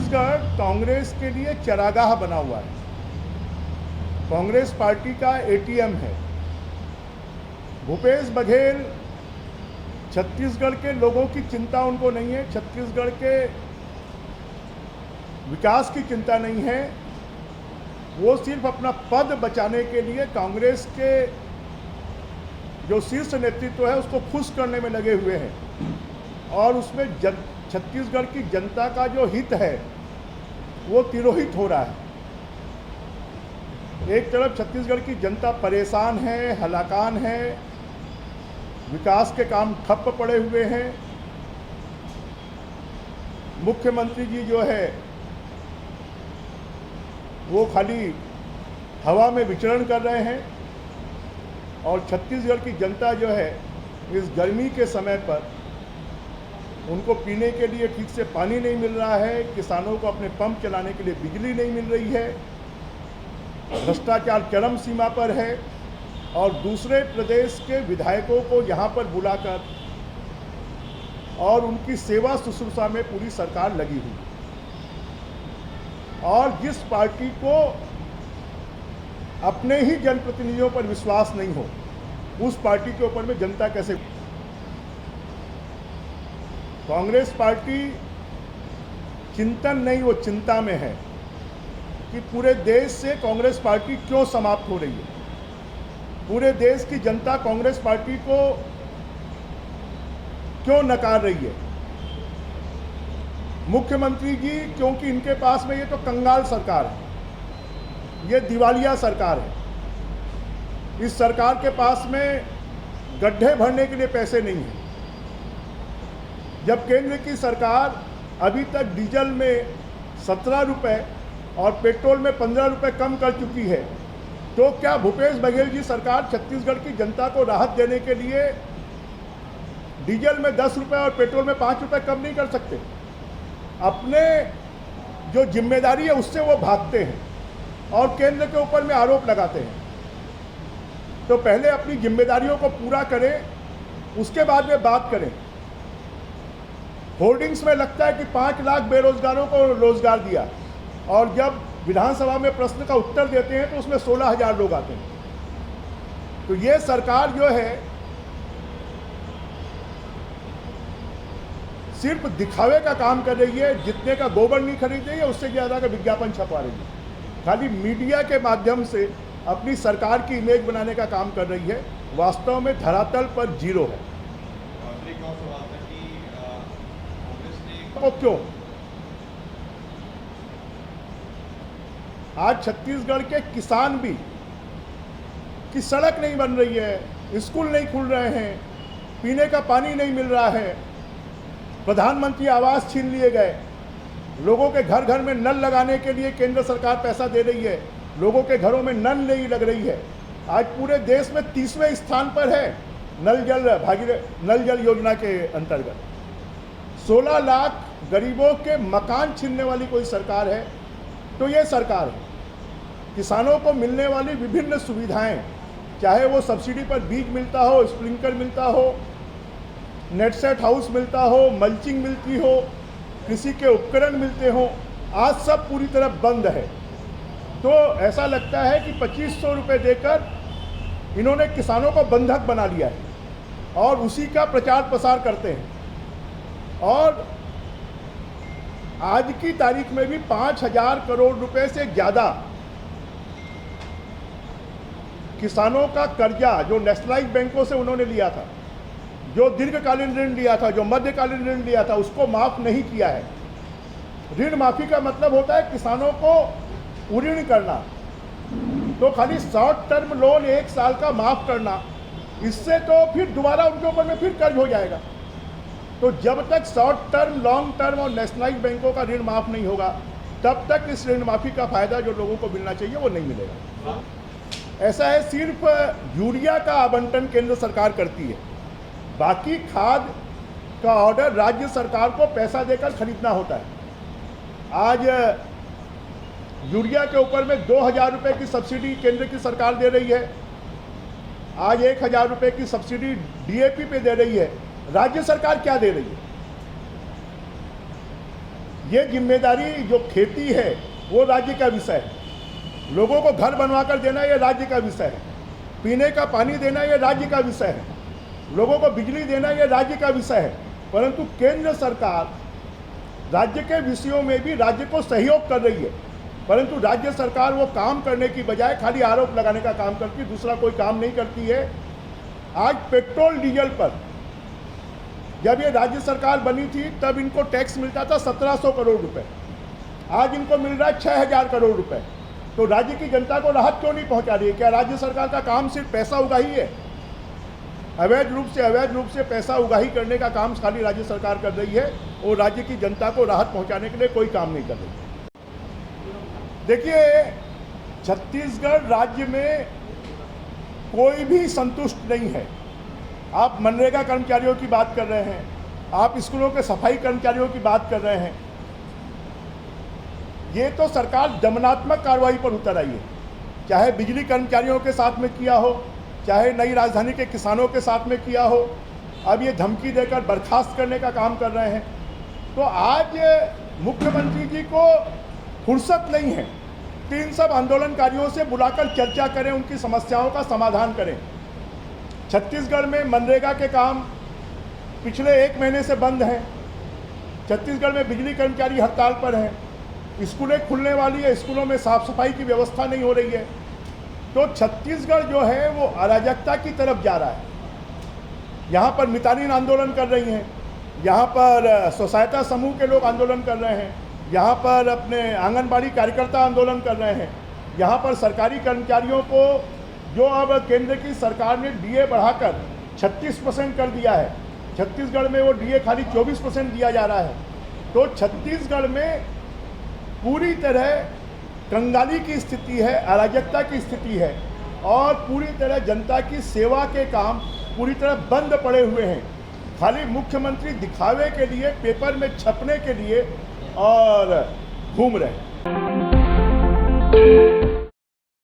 छत्तीसगढ़ कांग्रेस के लिए चरागाह बना हुआ है। कांग्रेस पार्टी का एटीएम है। भूपेश बघेल छत्तीसगढ़ के लोगों की चिंता उनको नहीं है, छत्तीसगढ़ के विकास की चिंता नहीं है। वो सिर्फ अपना पद बचाने के लिए कांग्रेस के जो शीर्ष नेतृत्व है उसको खुश करने में लगे हुए हैं और उसमें छत्तीसगढ़ की जनता का जो हित है वो तिरोहित हो रहा है। एक तरफ छत्तीसगढ़ की जनता परेशान है, हलाकान है, विकास के काम ठप पड़े हुए हैं। मुख्यमंत्री जी जो है वो खाली हवा में विचरण कर रहे हैं और छत्तीसगढ़ की जनता जो है इस गर्मी के समय पर उनको पीने के लिए ठीक से पानी नहीं मिल रहा है, किसानों को अपने पंप चलाने के लिए बिजली नहीं मिल रही है, भ्रष्टाचार चरम सीमा पर है और दूसरे प्रदेश के विधायकों को यहाँ पर बुलाकर और उनकी सेवा शुश्रूषा में पूरी सरकार लगी हुई। और जिस पार्टी को अपने ही जनप्रतिनिधियों पर विश्वास नहीं हो, उस पार्टी के ऊपर में जनता कैसे। कांग्रेस पार्टी चिंतन नहीं, वो चिंता में है कि पूरे देश से कांग्रेस पार्टी क्यों समाप्त हो रही है। पूरे देश की जनता कांग्रेस पार्टी को क्यों नकार रही है। मुख्यमंत्री जी क्योंकि इनके पास में ये तो कंगाल सरकार है, ये दिवालिया सरकार है। इस सरकार के पास में गड्ढे भरने के लिए पैसे नहीं हैं। जब केंद्र की सरकार अभी तक डीजल में 17 रुपये और पेट्रोल में 15 रुपये कम कर चुकी है, तो क्या भूपेश बघेल जी सरकार छत्तीसगढ़ की जनता को राहत देने के लिए डीजल में 10 रुपये और पेट्रोल में 5 रुपये कम नहीं कर सकते? अपने जो जिम्मेदारी है उससे वो भागते हैं और केंद्र के ऊपर में आरोप लगाते हैं। तो पहले अपनी जिम्मेदारियों को पूरा करें, उसके बाद में बात करें। होर्डिंग्स में लगता है कि 5 लाख बेरोजगारों को रोजगार दिया और जब विधानसभा में प्रश्न का उत्तर देते हैं तो उसमें 16,000 लोग आते हैं। तो ये सरकार जो है सिर्फ दिखावे का काम कर रही है, जितने का गोबर नहीं खरीद रही है उससे ज़्यादा का विज्ञापन छपवा रही है। खाली मीडिया के माध्यम से अपनी सरकार की इमेज बनाने का काम कर रही है, वास्तव में धरातल पर जीरो है। तो क्यों आज छत्तीसगढ़ के किसान भी कि सड़क नहीं बन रही है, स्कूल नहीं खुल रहे हैं, पीने का पानी नहीं मिल रहा है, प्रधानमंत्री आवास छीन लिए गए, लोगों के घर घर में नल लगाने के लिए केंद्र सरकार पैसा दे रही है, लोगों के घरों में नल नहीं लग रही है। आज पूरे देश में 30वें स्थान पर है नल जल योजना के अंतर्गत। 16 लाख गरीबों के मकान छीनने वाली कोई सरकार है तो ये सरकार है। किसानों को मिलने वाली विभिन्न सुविधाएं, चाहे वो सब्सिडी पर बीज मिलता हो, स्प्रिंकलर मिलता हो, नेटसेट हाउस मिलता हो, मल्चिंग मिलती हो, कृषि के उपकरण मिलते हो, आज सब पूरी तरह बंद है। तो ऐसा लगता है कि 2500 रुपये देकर इन्होंने किसानों को बंधक बना लिया है और उसी का प्रचार प्रसार करते हैं। और आज की तारीख में भी 5,000 करोड़ रुपए से ज़्यादा किसानों का कर्जा जो नेशनलाइज्ड बैंकों से उन्होंने लिया था, जो दीर्घकालीन ऋण लिया था, जो मध्यकालीन ऋण लिया था, उसको माफ़ नहीं किया है। ऋण माफ़ी का मतलब होता है किसानों को उऋण करना। तो खाली शॉर्ट टर्म लोन 1 साल का माफ़ करना, इससे तो फिर दोबारा उनके ऊपर में फिर कर्ज हो जाएगा। तो जब तक शॉर्ट टर्म, लॉन्ग टर्म और नेशनलाइज्ड बैंकों का ऋण माफ़ नहीं होगा, तब तक इस ऋण माफ़ी का फ़ायदा जो लोगों को मिलना चाहिए वो नहीं मिलेगा। ऐसा है, सिर्फ यूरिया का आवंटन केंद्र सरकार करती है, बाकी खाद का ऑर्डर राज्य सरकार को पैसा देकर खरीदना होता है। आज यूरिया के ऊपर में 2,000 रुपये की सब्सिडी केंद्र की सरकार दे रही है। आज 1,000 रुपये की सब्सिडी DAP पे दे रही है। राज्य सरकार क्या दे रही है? ये जिम्मेदारी जो खेती है वो राज्य का विषय है, लोगों को घर बनवाकर देना ये राज्य का विषय है, पीने का पानी देना ये राज्य का विषय है, लोगों को बिजली देना ये राज्य का विषय है। परंतु केंद्र सरकार राज्य के विषयों में भी राज्य को सहयोग कर रही है, परंतु राज्य सरकार वो काम करने की बजाय खाली आरोप लगाने का काम करती है, दूसरा कोई काम नहीं करती है। आज पेट्रोल डीजल पर जब ये राज्य सरकार बनी थी तब इनको टैक्स मिलता था 1700 करोड़ रुपए, आज इनको मिल रहा है 6000 करोड़ रुपए। तो राज्य की जनता को राहत क्यों नहीं पहुंचा रही है? क्या राज्य सरकार का काम सिर्फ पैसा उगाही है? अवैध रूप से पैसा उगाही करने का काम खाली राज्य सरकार कर रही है और राज्य की जनता को राहत पहुंचाने के लिए कोई काम नहीं कर रही है। देखिए, छत्तीसगढ़ राज्य में कोई भी संतुष्ट नहीं है। आप मनरेगा कर्मचारियों की बात कर रहे हैं, आप स्कूलों के सफाई कर्मचारियों की बात कर रहे हैं, ये तो सरकार दमनात्मक कार्रवाई पर उतर आई है। चाहे बिजली कर्मचारियों के साथ में किया हो, चाहे नई राजधानी के किसानों के साथ में किया हो, अब ये धमकी देकर बर्खास्त करने का काम कर रहे हैं। तो आज मुख्यमंत्री जी को फुर्सत नहीं है, इन सब आंदोलनकारियों से बुलाकर चर्चा करें, उनकी समस्याओं का समाधान करें। छत्तीसगढ़ में मनरेगा के काम पिछले 1 महीने से बंद हैं, छत्तीसगढ़ में बिजली कर्मचारी हड़ताल पर हैं, स्कूलें खुलने वाली है, स्कूलों में साफ सफाई की व्यवस्था नहीं हो रही है। तो छत्तीसगढ़ जो है वो अराजकता की तरफ जा रहा है। यहाँ पर मितानिन आंदोलन कर रही हैं, यहाँ पर स्वसहायता समूह के लोग आंदोलन कर रहे हैं, यहाँ पर अपने आंगनबाड़ी कार्यकर्ता आंदोलन कर रहे हैं, यहाँ पर सरकारी कर्मचारियों को जो अब केंद्र की सरकार ने डीए बढ़ाकर 36% कर दिया है, छत्तीसगढ़ में वो डीए खाली 24% दिया जा रहा है। तो छत्तीसगढ़ में पूरी तरह कंगाली की स्थिति है, अराजकता की स्थिति है और पूरी तरह जनता की सेवा के काम पूरी तरह बंद पड़े हुए हैं। खाली मुख्यमंत्री दिखावे के लिए, पेपर में छपने के लिए और घूम रहे हैं।